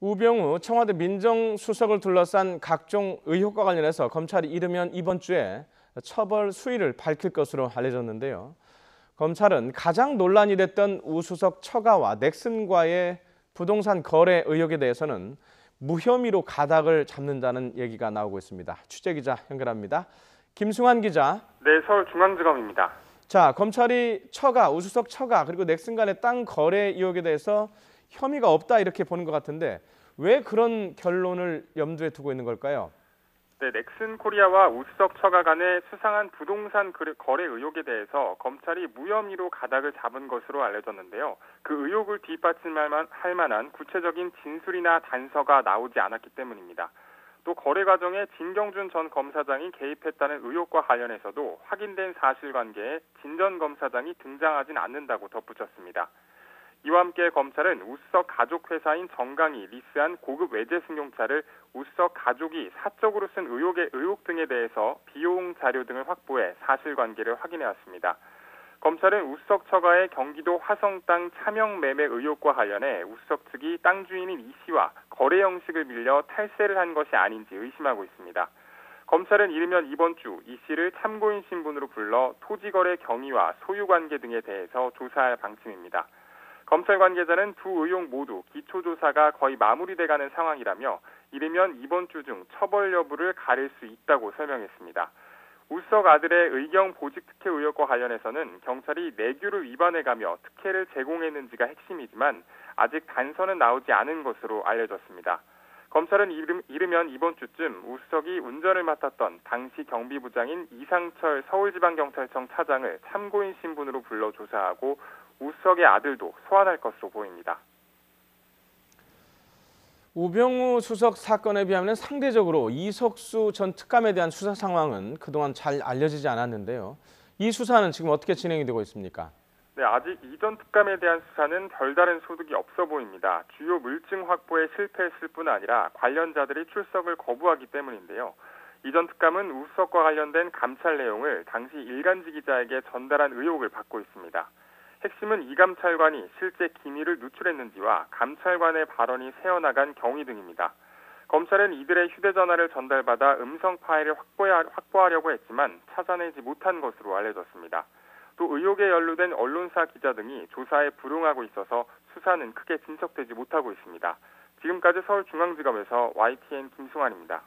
우병우 청와대 민정수석을 둘러싼 각종 의혹과 관련해서 검찰이 이르면 이번 주에 처벌 수위를 밝힐 것으로 알려졌는데요. 검찰은 가장 논란이 됐던 우 수석 처가와 넥슨과의 부동산 거래 의혹에 대해서는 무혐의로 가닥을 잡는다는 얘기가 나오고 있습니다. 취재기자 연결합니다. 김승환 기자. 네, 서울중앙지검입니다. 자, 검찰이 우 수석 처가 그리고 넥슨 간의 땅 거래 의혹에 대해서 혐의가 없다 이렇게 보는 것 같은데 왜 그런 결론을 염두에 두고 있는 걸까요? 네, 넥슨코리아와 우수석 처가 간의 수상한 부동산 거래 의혹에 대해서 검찰이 무혐의로 가닥을 잡은 것으로 알려졌는데요. 그 의혹을 뒷받침할 만한 구체적인 진술이나 단서가 나오지 않았기 때문입니다. 또 거래 과정에 진경준 전 검사장이 개입했다는 의혹과 관련해서도 확인된 사실관계에 진 전 검사장이 등장하진 않는다고 덧붙였습니다. 이와 함께 검찰은 우수석 가족 회사인 정강이 리스한 고급 외제 승용차를 우수석 가족이 사적으로 쓴 의혹 등에 대해서 비용 자료 등을 확보해 사실관계를 확인해왔습니다. 검찰은 우수석 처가의 경기도 화성 땅 차명 매매 의혹과 관련해 우수석 측이 땅 주인인 이 씨와 거래 형식을 빌려 탈세를 한 것이 아닌지 의심하고 있습니다. 검찰은 이르면 이번 주 이 씨를 참고인 신분으로 불러 토지거래 경위와 소유관계 등에 대해서 조사할 방침입니다. 검찰 관계자는 두 의혹 모두 기초조사가 거의 마무리돼가는 상황이라며 이르면 이번 주 중 처벌 여부를 가릴 수 있다고 설명했습니다. 우수석 아들의 의경 보직 특혜 의혹과 관련해서는 경찰이 내규를 위반해가며 특혜를 제공했는지가 핵심이지만 아직 단서는 나오지 않은 것으로 알려졌습니다. 검찰은 이르면 이번 주쯤 우수석이 운전을 맡았던 당시 경비부장인 이상철 서울지방경찰청 차장을 참고인 신분으로 불러 조사하고 우수석의 아들도 소환할 것으로 보입니다. 우병우 수석 사건에 비하면 상대적으로 이석수 전 특감에 대한 수사 상황은 그동안 잘 알려지지 않았는데요. 이 수사는 지금 어떻게 진행이 되고 있습니까? 네, 아직 이 전 특감에 대한 수사는 별다른 소득이 없어 보입니다. 주요 물증 확보에 실패했을 뿐 아니라 관련자들이 출석을 거부하기 때문인데요. 이 전 특감은 우수석과 관련된 감찰 내용을 당시 일간지 기자에게 전달한 의혹을 받고 있습니다. 핵심은 이 감찰관이 실제 기밀을 누출했는지와 감찰관의 발언이 새어나간 경위 등입니다. 검찰은 이들의 휴대전화를 전달받아 음성 파일을 확보하려고 했지만 찾아내지 못한 것으로 알려졌습니다. 또 의혹에 연루된 언론사 기자 등이 조사에 불응하고 있어서 수사는 크게 진척되지 못하고 있습니다. 지금까지 서울중앙지검에서 YTN 김승환입니다.